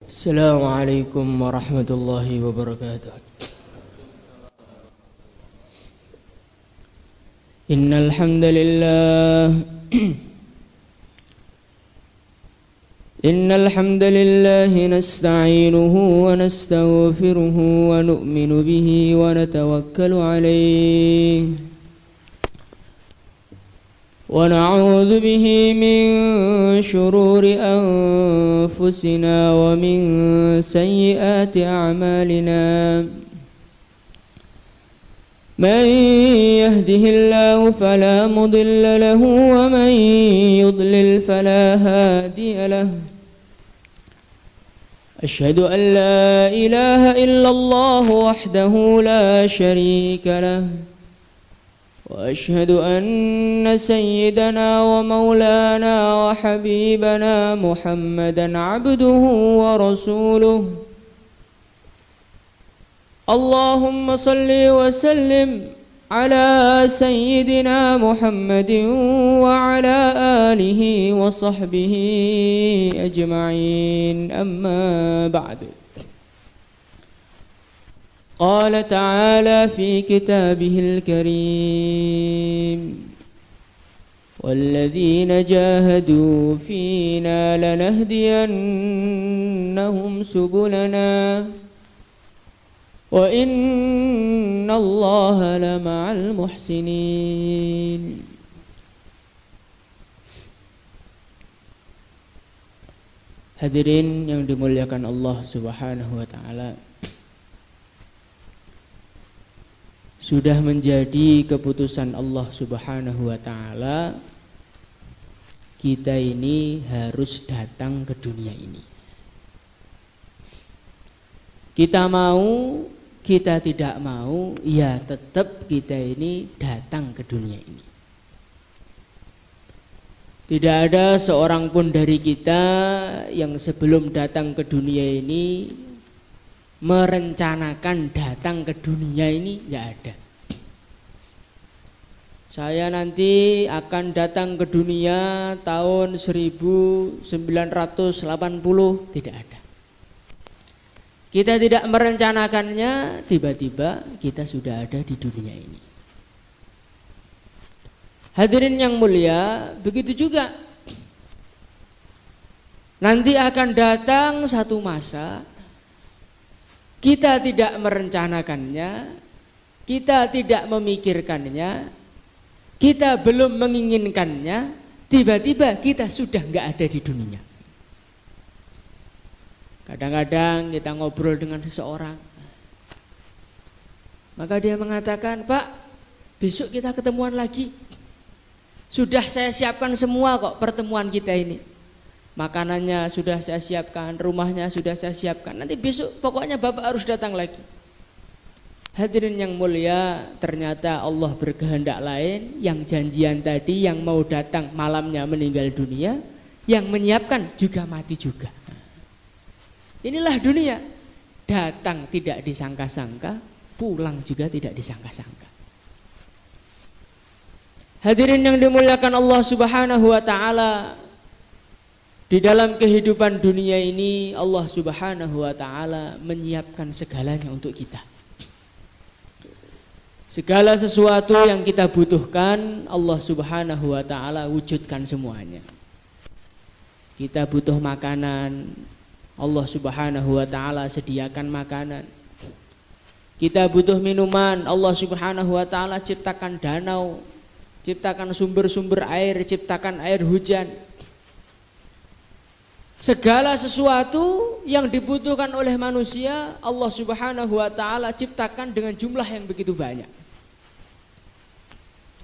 السلام عليكم ورحمة الله وبركاته. إن الحمد لله إن الحمد لله نستعينه ونستغفره ونؤمن به ونتوكل عليه ونعوذ به من شرور أنفسنا ومن سيئات أعمالنا. من يهده الله فلا مضل له ومن يضلل فلا هادي له. أشهد أن لا إله إلا الله وحده لا شريك له وأشهد أن سيدنا ومولانا وحبيبنا محمدا عبده ورسوله. اللهم صل وسلم على سيدنا محمد وعلى آله وصحبه أجمعين. أما بعد، قال تعالى في كتابه الكريم: والذين جاهدوا فينا لنهدينهم سبلنا وإن الله لمع المحسنين. Hadirin yang dimuliakan Allah Subhanahu wa taala, sudah menjadi keputusan Allah Subhanahu wa taala kita ini harus datang ke dunia ini. Kita mau, kita tidak mau, ya tetap kita ini datang ke dunia ini. Tidak ada seorang pun dari kita yang sebelum datang ke dunia ini merencanakan datang ke dunia ini, tidak ada. Saya nanti akan datang ke dunia tahun 1980, tidak ada. Kita tidak merencanakannya, tiba-tiba kita sudah ada di dunia ini. Hadirin yang mulia, begitu juga nanti akan datang satu masa kita tidak merencanakannya, kita tidak memikirkannya, kita belum menginginkannya, tiba-tiba kita sudah enggak ada di dunia. Kadang-kadang kita ngobrol dengan seseorang, maka dia mengatakan, "Pak, besok kita ketemuan lagi. Sudah saya siapkan semua kok pertemuan kita ini. Makanannya sudah saya siapkan, rumahnya sudah saya siapkan. Nanti besok pokoknya Bapak harus datang lagi." Hadirin yang mulia, ternyata Allah berkehendak lain. Yang janjian tadi, yang mau datang malamnya meninggal dunia, yang menyiapkan juga mati juga. Inilah dunia, datang tidak disangka-sangka, pulang juga tidak disangka-sangka. Hadirin yang dimuliakan Allah Subhanahu wa taala, di dalam kehidupan dunia ini Allah Subhanahu wa taala menyiapkan segalanya untuk kita. Segala sesuatu yang kita butuhkan Allah Subhanahu wa taala wujudkan semuanya. Kita butuh makanan, Allah Subhanahu wa taala sediakan makanan. Kita butuh minuman, Allah Subhanahu wa taala ciptakan danau, ciptakan sumber-sumber air, ciptakan air hujan. Segala sesuatu yang dibutuhkan oleh manusia Allah Subhanahu wa taala ciptakan dengan jumlah yang begitu banyak.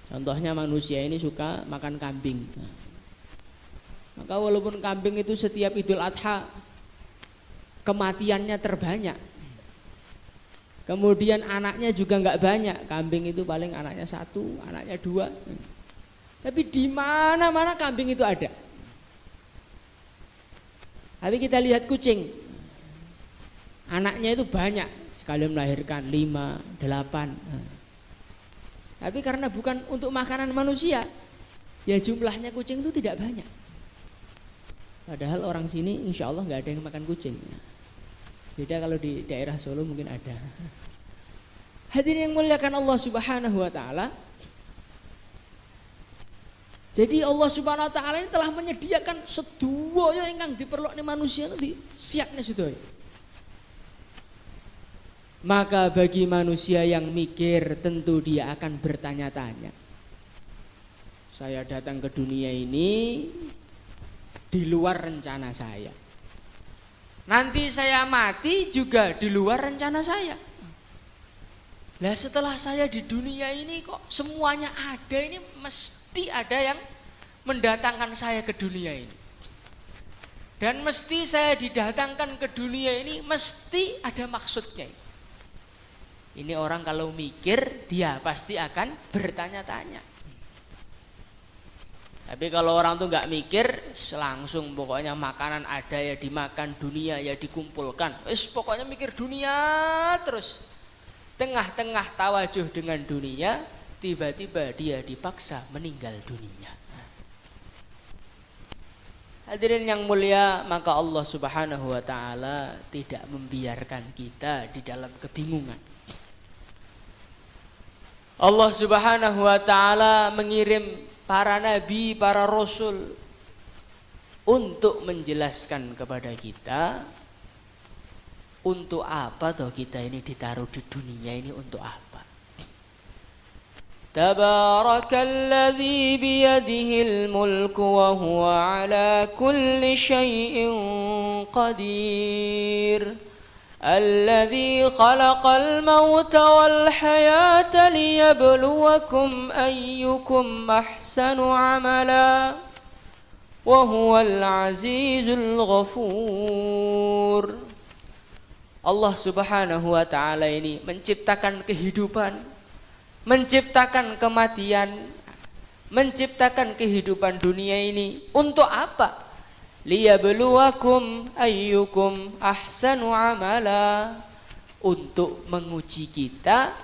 Contohnya manusia ini suka makan kambing. Maka walaupun kambing itu setiap Idul Adha kematiannya terbanyak, kemudian anaknya juga enggak banyak, kambing itu paling anaknya 1, anaknya 2. Tapi di mana-mana kambing itu ada. Tapi kita lihat kucing, anaknya itu banyak, sekali melahirkan 5, 8. Tapi karena bukan untuk makanan manusia, ya jumlahnya kucing itu tidak banyak. Padahal orang sini insya Allah nggak ada yang makan kucing. Beda kalau di daerah Solo mungkin ada. Hadirin yang muliakan Allah Subhanahu wa taala. Jadi Allah Subhanahu wa taala ini telah menyediakan sedaya ingkang diperlokne manusia itu siapne sedaya. Maka bagi manusia yang mikir tentu dia akan bertanya-tanya. Saya datang ke dunia ini di luar rencana saya. Nanti saya mati juga di luar rencana saya. Lah setelah saya di dunia ini kok semuanya ada, ini mesti ada yang mendatangkan saya ke dunia ini. Dan mesti saya didatangkan ke dunia ini mesti ada maksudnya. Ini orang kalau mikir dia pasti akan bertanya-tanya. Tapi kalau orang tuh nggak mikir, langsung pokoknya makanan ada ya dimakan, dunia ya dikumpulkan. Pokoknya mikir dunia terus. Tengah-tengah tawajuh dengan dunia, tiba-tiba dia dipaksa meninggal dunia. Hadirin yang mulia, maka Allah Subhanahu wa taala tidak membiarkan kita di dalam kebingungan. Allah Subhanahu wa taala mengirim para nabi, para rasul untuk menjelaskan kepada kita untuk apa toh kita ini ditaruh di dunia ini, untuk apa. Tabarakalladzi biyadihil mulku wa huwa ala kulli syai'in qadir. Alladzi khalaqal mauta wal hayata liyabluwakum ayyukum ahsanu amala wa huwal azizul ghafur. Allah Subhanahu wa taala ini menciptakan kehidupan, menciptakan kematian, menciptakan kehidupan dunia ini untuk apa? Liyabluwakum ayyukum ahsanu amala, untuk menguji kita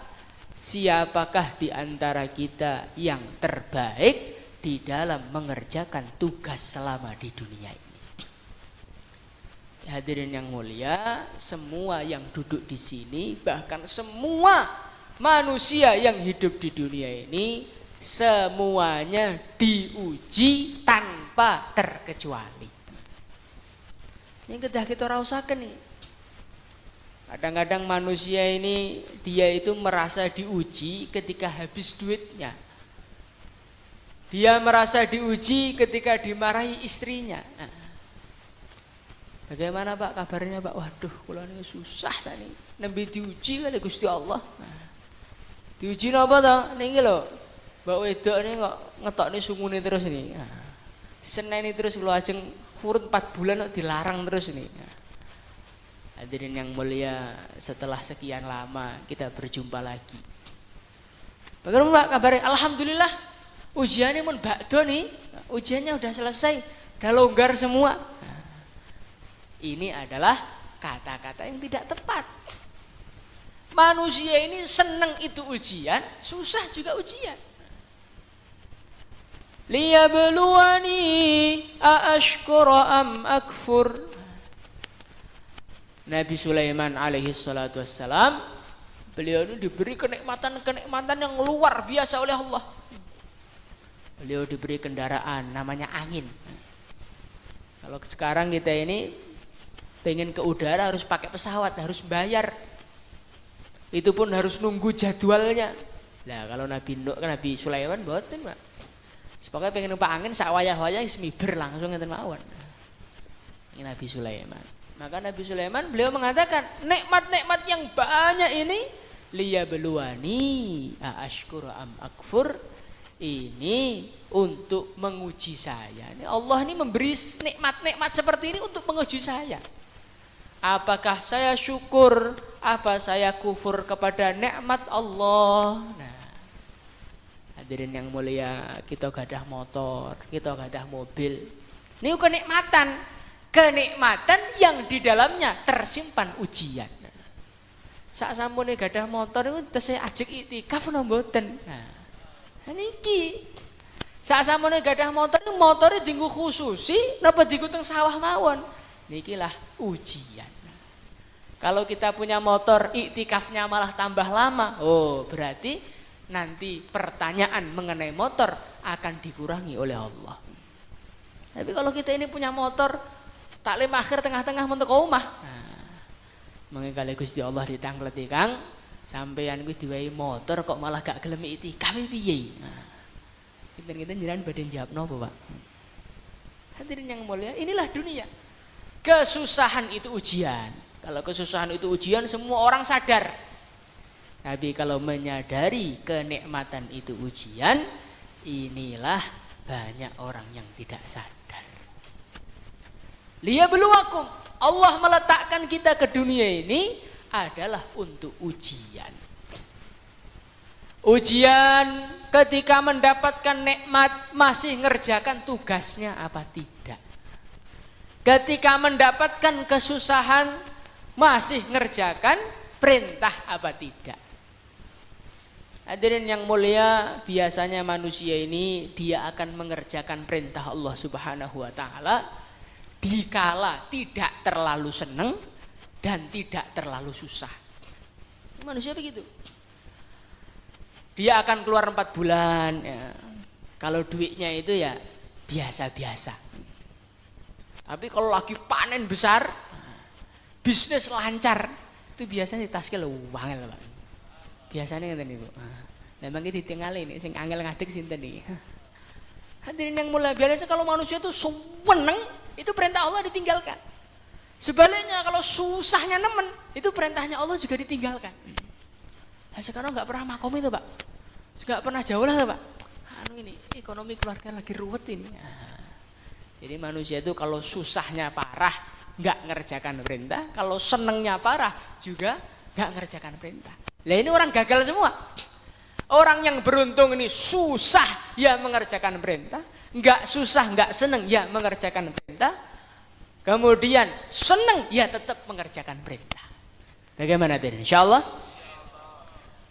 siapakah di antara kita yang terbaik di dalam mengerjakan tugas selama di dunia ini. Hadirin yang mulia, semua yang duduk di sini, bahkan semua manusia yang hidup di dunia ini, semuanya diuji tanpa terkecuali. Ini kedah kita rasakan nih. Kadang-kadang manusia ini dia itu merasa diuji ketika habis duitnya. Dia merasa diuji ketika dimarahi istrinya. Bagaimana Pak kabarnya Pak? Waduh, kula ini susah saya ini. Nembe diuji kali Gusti Allah. Diuji napa to? Niki lho. Mbak wedok ini kok ngetokne sungune terus ini. Seneni terus kula ajeng kurun 4 bulan kok dilarang terus ini. Hadirin yang mulia, setelah sekian lama kita berjumpa lagi. Bagaimana Pak kabarnya? Alhamdulillah. Ujiannya mun bakdo nih. Ujiannya udah selesai. Udah longgar semua. Ini adalah kata-kata yang tidak tepat. Manusia ini senang itu ujian, susah juga ujian. Liyabluwani aashkura am akfur. Nabi Sulaiman alaihi salatu wassalam, beliau ini diberi kenikmatan-kenikmatan yang luar biasa oleh Allah. Beliau diberi kendaraan namanya angin. Kalau sekarang kita ini pengen ke udara harus pakai pesawat, harus bayar. Itu pun harus nunggu jadwalnya. Nah kalau Nabi Sulaiman mboten, Pak. Pokoknya pengen numpak angin sak wayah-wayah miber langsung ngeten mawon. Ini Nabi Sulaiman. Maka Nabi Sulaiman beliau mengatakan, nikmat-nikmat yang banyak ini liyabluwani aashkuru am akfur, ini untuk menguji saya. Ini Allah ini memberi nikmat-nikmat seperti ini untuk menguji saya. Apakah saya syukur, apa saya kufur kepada nikmat Allah. Nah, hadirin yang mulia, kita gadah motor, kita gadah mobil. Ini kenikmatan, kenikmatan yang di dalamnya tersimpan ujian. Sak sampune gadah motor itu tesih ajek iktikaf napa mboten. Nah, niki sak sampune gadah motor itu motore dienggo khususi napa dienggo teng sawah mawon. Nikilah ujian. Kalau kita punya motor, iktikafnya malah tambah lama. Oh, berarti nanti pertanyaan mengenai motor akan dikurangi oleh Allah. Tapi kalau kita ini punya motor, taklim akhir tengah-tengah mentek omah. Nah, mengikali Gusti Allah ditangkleti Kang, sampeyan kuwi diwai motor kok malah gak gelem iktikaf piye? Nah, kita jenengan badhe jawab napa, Pak? Hadirin yang mulia, inilah dunia. Kesusahan itu ujian. Kalau kesusahan itu ujian, semua orang sadar. Tapi kalau menyadari kenikmatan itu ujian, inilah banyak orang yang tidak sadar. Liyabluwakum, Allah meletakkan kita ke dunia ini adalah untuk ujian. Ujian ketika mendapatkan nikmat masih ngerjakan tugasnya apa tidak. Ketika mendapatkan kesusahan masih ngerjakan perintah apa tidak. Hadirin yang mulia, biasanya manusia ini dia akan mengerjakan perintah Allah Subhanahu wa taala dikala tidak terlalu senang dan tidak terlalu susah. Manusia begitu. Dia akan keluar 4 bulan ya. Kalau duitnya itu ya biasa-biasa. Tapi kalau lagi panen besar, bisnis lancar, itu biasanya tasnya wangel, Pak. Biasanya ngeten niku. Memang iki ditinggali nek sing angel ngadeg sinten iki. Hadirin yang mulia, biasanya kalau manusia itu seneng, itu perintah Allah ditinggalkan. Sebaliknya kalau susahnya nemen, itu perintahnya Allah juga ditinggalkan. Nah, sekarang nggak pernah makom itu, Pak. Nggak pernah jauh lah, Pak. Ini ekonomi keluarga lagi ruwet ini. Jadi manusia itu kalau susahnya parah nggak ngerjakan perintah, kalau senengnya parah juga nggak ngerjakan perintah. Lah ini orang gagal semua. Orang yang beruntung ini susah ya mengerjakan perintah, nggak susah nggak seneng ya mengerjakan perintah, kemudian seneng ya tetap mengerjakan perintah. Bagaimana tadi? Insyaallah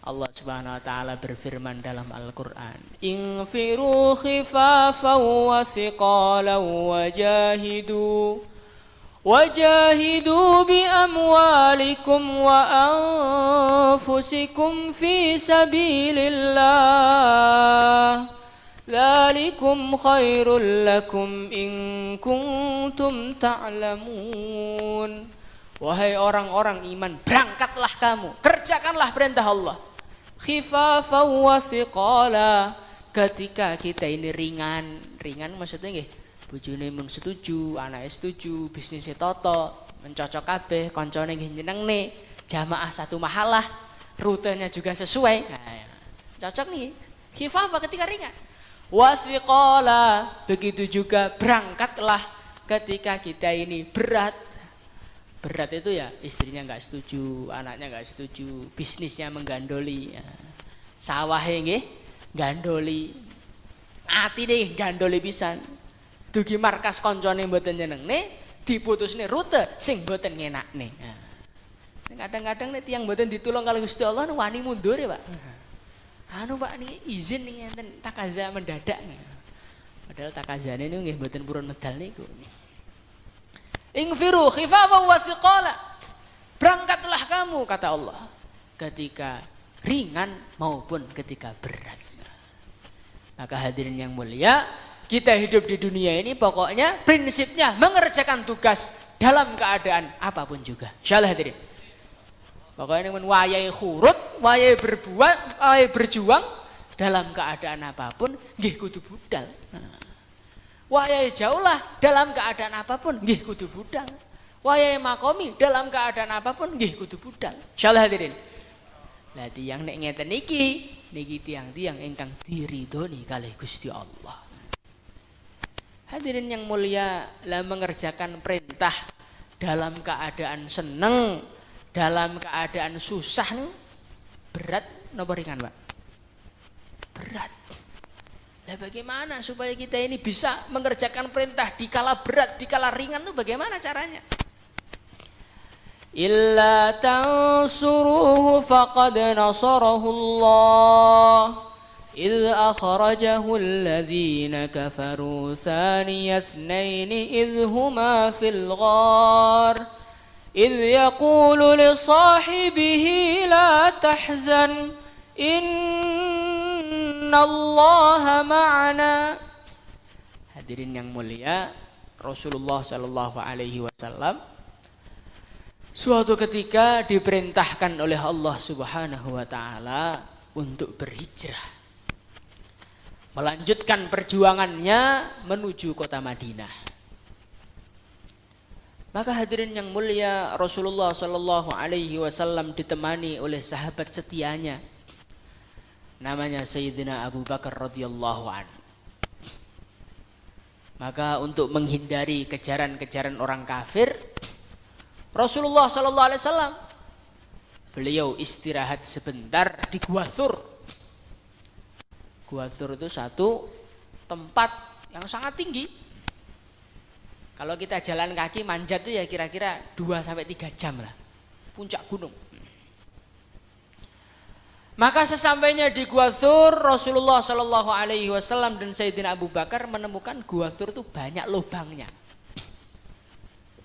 Allah Subhanahu wa taala berfirman dalam Al-Qur'an, "Infiru khifafan wa thiqalan wajahidu bi amwalikum wa anfusikum fi sabilillah. Dzalikum khairul lakum in kuntum ta'lamun." Wahai orang-orang iman, berangkatlah kamu, kerjakanlah perintah Allah. Khifafan wa thiqala, ketika kita ini ringan maksudnya nggih, bojone mun setuju, anake setuju, bisnisnya toto, mencocok kabeh, koncone nggih nyenengne, jamaah satu mahalah, rutenya juga sesuai. Nah, cocok nih. Khifafah ketika ringan. Wa thiqala, begitu juga berangkatlah ketika kita ini berat. Berat itu ya istrinya nggak setuju, anaknya nggak setuju, bisnisnya menggandoli, ya. Sawahe nggih gandoli, atine gandoli pisan. Dugi markas koncone mboten nyenengne, diputusne rute sing mboten ngenakne. Nah, kadang-kadang nek tiyang mboten ditulung kali Gusti Allah wani mundur ya, Pak. Pak niki izin nih enten takaza mendadak. Padahal takazane niku nggih mboten purun medal niku. Ingfiru khifafan wa thiqala, berangkatlah kamu kata Allah ketika ringan maupun ketika berat. Maka hadirin yang mulia, kita hidup di dunia ini pokoknya prinsipnya mengerjakan tugas dalam keadaan apapun juga. Insyaallah hadirin. Pokoknya ini wayai khurut, wayai berbuat, wayai berjuang dalam keadaan apapun nggih kudu budal. Wayai jauhlah dalam keadaan apapun nggih kudu budal. Wayai makomi dalam keadaan apapun nggih kudu budal. Insyaallah hadirin. Lah tiyang nek ngeten niki tiang-tiang ingkang diridhoni kalih Gusti Allah. Hadirin yang mulia, lah mengerjakan perintah dalam keadaan seneng, dalam keadaan susah berat napa ringan, Pak? Berat. Lah bagaimana supaya kita ini bisa mengerjakan perintah di kala berat, di kala ringan itu bagaimana caranya? Illa tansuruhu faqad nasarahu Allah idh akhrajahu alladhina kafaru thaniya ithnaini idh huma fil ghar idh yaqulu li sahibihi la tahzan innallaha ma'ana. Hadirin yang mulia, Rasulullah sallallahu alaihi wasallam suatu ketika diperintahkan oleh Allah Subhanahu wa taala untuk berhijrah, melanjutkan perjuangannya menuju kota Madinah. Maka hadirin yang mulia, Rasulullah sallallahu alaihi wasallam ditemani oleh sahabat setianya, namanya Sayyidina Abu Bakar radhiyallahu anhu. Maka untuk menghindari kejaran-kejaran orang kafir, Rasulullah sallallahu alaihi wasallam beliau istirahat sebentar di Gua Thur. Gua Thur itu satu tempat yang sangat tinggi. Kalau kita jalan kaki manjat itu ya kira-kira 2-3 jam lah, puncak gunung. Maka sesampainya di Gua Thur, Rasulullah Shallallahu Alaihi Wasallam dan Sayyidina Abu Bakar menemukan Gua Thur itu banyak lubangnya.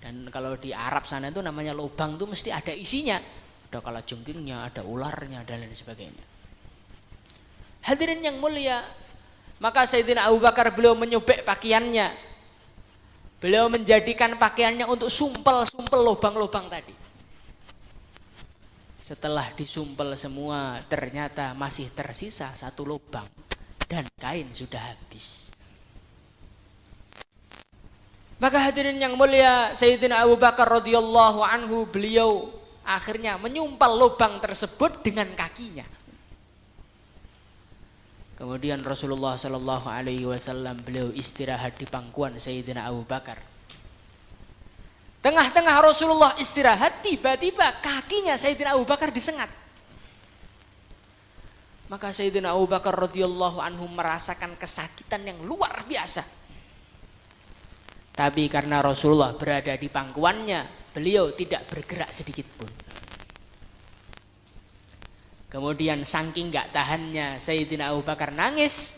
Dan kalau di Arab sana itu namanya lubang itu mesti ada isinya, ada kalajengkingnya, ada ularnya dan lain sebagainya. Hadirin yang mulia, maka Sayyidina Abu Bakar beliau menyobek pakaiannya, beliau menjadikan pakaiannya untuk sumpel-sumpel lubang-lubang tadi. Setelah disumpel semua, ternyata masih tersisa satu lubang dan kain sudah habis. Maka hadirin yang mulia, Sayyidina Abu Bakar radhiyallahu anhu beliau akhirnya menyumpal lubang tersebut dengan kakinya. Kemudian Rasulullah sallallahu alaihi wasallam beliau istirahat di pangkuan Sayyidina Abu Bakar. Tengah-tengah Rasulullah istirahat, tiba-tiba kakinya Sayyidina Abu Bakar disengat. Maka Sayyidina Abu Bakar radhiyallahu anhu merasakan kesakitan yang luar biasa. Tapi karena Rasulullah berada di pangkuannya, beliau tidak bergerak sedikit pun. Kemudian saking gak tahannya Sayyidina Abu Bakar nangis,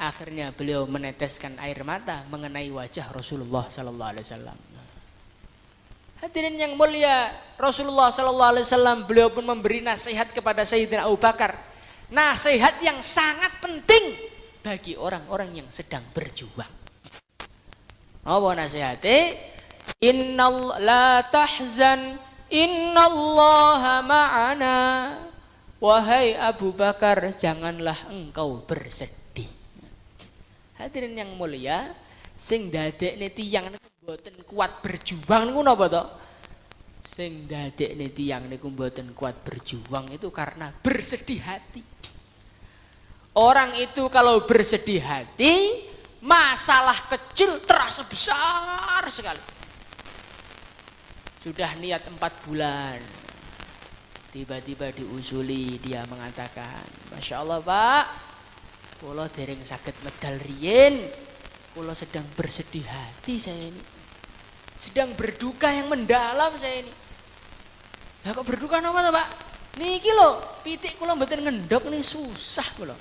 akhirnya beliau meneteskan air mata mengenai wajah Rasulullah sallallahu alaihi wasallam. Hadirin yang mulia, Rasulullah sallallahu alaihi wasallam beliau pun memberi nasihat kepada Sayyidina Abu Bakar. Nasihat yang sangat penting bagi orang-orang yang sedang berjuang. Apa nasihatnya? Innal la tahzan innallaha ma'ana. Wahai Abu Bakar, janganlah engkau bersedih. Hadirin yang mulia, sing dadekne tiyang niku mboten kuat berjuang niku napa to? Sing dadekne tiyang niku mboten kuat berjuang itu karena bersedih hati. Orang itu kalau bersedih hati, masalah kecil terasa besar sekali. Sudah niat 4 bulan, tiba-tiba diusuli, dia mengatakan, Masya Allah Pak, kula dereng saged medal riyin, kula sedang bersedih hati saya ini, sedang berduka yang mendalam saya ini. Lah kok berduka napa to Pak? Niki lho, pitik kula mboten ngendhok nih, susah kula.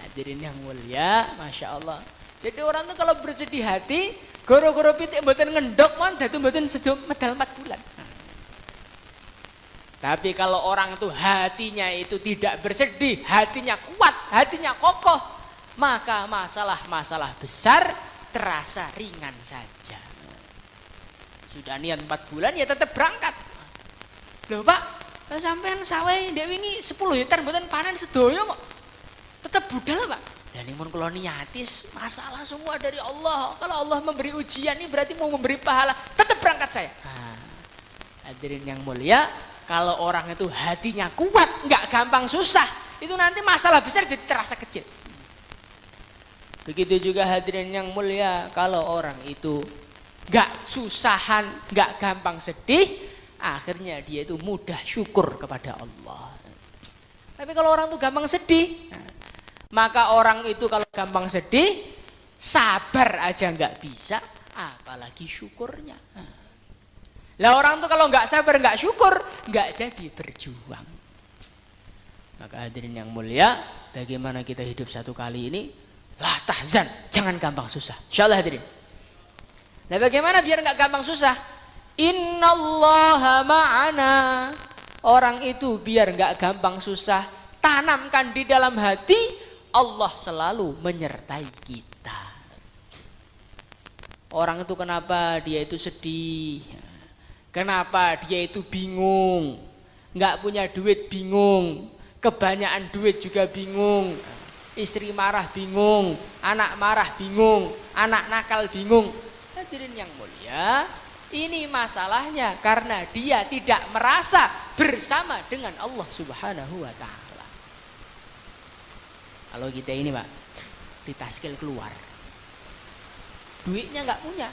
Hadirin yang mulia, Masya Allah. Jadi orang itu kalau bersedih hati, goro-goro pitik mboten ngendhok mon dadi mboten sedo medal 4 bulan. Tapi kalau orang itu hatinya itu tidak bersedih, hatinya kuat, hatinya kokoh, maka masalah-masalah besar terasa ringan saja. Sudah niat 4 bulan ya tetap berangkat. Loh Pak, sampean sawah ndek wingi 10 hektar mboten panen sedoyo kok. Tetap budal Pak. Dan imun kula niatis, masalah semua dari Allah. Kalau Allah memberi ujian ini berarti mau memberi pahala. Tetap berangkat saya. Nah, hadirin yang mulia, kalau orang itu hatinya kuat, nggak gampang susah, itu nanti masalah besar jadi terasa kecil. Begitu juga hadirin yang mulia, kalau orang itu nggak susahan, nggak gampang sedih, akhirnya dia itu mudah syukur kepada Allah. Tapi kalau orang itu gampang sedih, maka orang itu kalau gampang sedih, sabar aja nggak bisa, apalagi syukurnya. Lah orang tuh kalau nggak sabar, nggak syukur, nggak jadi berjuang. Maka hadirin yang mulia, bagaimana kita hidup satu kali ini? La tahzan, jangan gampang susah. Insyaallah hadirin. Nah bagaimana biar nggak gampang susah? Innallaha ma'ana. Orang itu biar nggak gampang susah, tanamkan di dalam hati, Allah selalu menyertai kita. Orang itu kenapa dia itu sedih, kenapa dia itu bingung, nggak punya duit bingung, kebanyakan duit juga bingung, istri marah bingung, anak marah bingung, anak nakal bingung. Hadirin yang mulia, ini masalahnya karena dia tidak merasa bersama dengan Allah Subhanahu wa ta'ala. Kalau kita ini Pak, ditaskil keluar, duitnya nggak punya.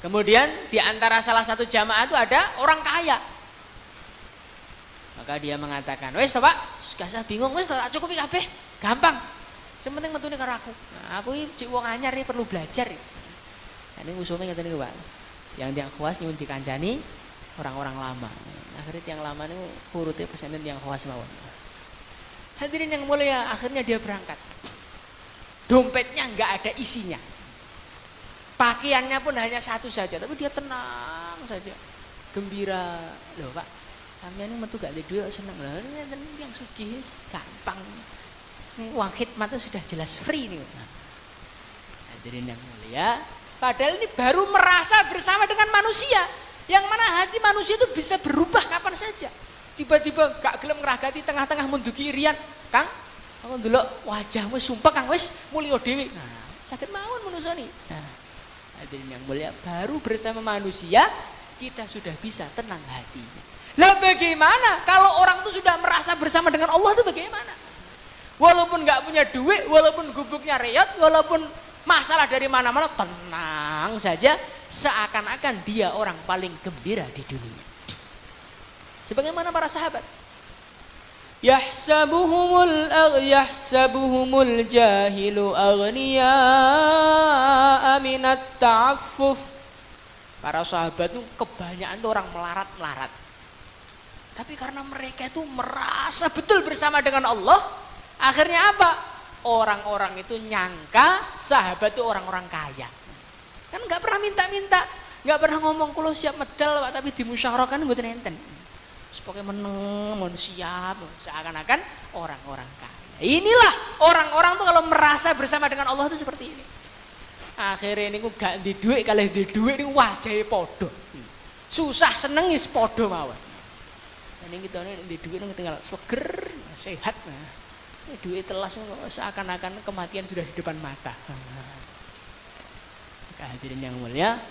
Kemudian di antara salah satu jamaah itu ada orang kaya. Maka dia mengatakan, wes Pak, gak usah bingung, wes tak cukupi kabeh, gampang. Yang penting metune karo aku. Nah, aku iki cik wong anyar iki perlu belajar. Ini usulnya ngeten niku, Pak. Yang tiang khawas nyuwun dikancani orang-orang lama. Akhirnya tiang lama niku urute pesenen tiang khawas mawon. Hadirin yang mulia, akhirnya dia berangkat. Dompetnya enggak ada isinya. Pakaiannya pun hanya satu saja, tapi dia tenang saja. Gembira. Loh, Pak, sampeyan ini metu gak ada duit seneng. Lah ngeten yang sugih gampang. Ini uang khidmat itu sudah jelas free nih. Nah, hadirin yang mulia, padahal ini baru merasa bersama dengan manusia, yang mana hati manusia itu bisa berubah kapan saja. Tiba-tiba gak gelem ngeragati tengah-tengah munduki irian, Kang, aku ndelok wajahmu sumpah Kang wis mulya dhewe. Nah, sakit mawon manusia nih. Nah, hadirin yang mulia, baru bersama manusia kita sudah bisa tenang hatinya. Lah bagaimana kalau orang itu sudah merasa bersama dengan Allah itu bagaimana? Walaupun nggak punya duit, walaupun gubuknya reot, walaupun masalah dari mana-mana, tenang saja, seakan-akan dia orang paling gembira di dunia. Sebagaimana para sahabat, yahsabuhumul jahilu aghniya minat ta'affuf. Para sahabat itu kebanyakan orang melarat-melarat. Tapi karena mereka itu merasa betul bersama dengan Allah, akhirnya apa? Orang-orang itu nyangka sahabat itu orang-orang kaya. Kan nggak pernah minta-minta, nggak pernah ngomong kulo siap medal Pak, tapi dimusyawarahkan mboten enten. Pokoknya meneng, mau siap, seakan-akan orang-orang kaya. Inilah orang-orang tuh kalau merasa bersama dengan Allah itu seperti ini. Akhirnya ini gak di duit, kalau di duit ini wajahnya podo. Susah seneng is podo mawon. Ini kita ini di duit ini tinggal seger, sehat. Duit telas seakan-akan kematian sudah di depan mata. Hadirin yang mulia,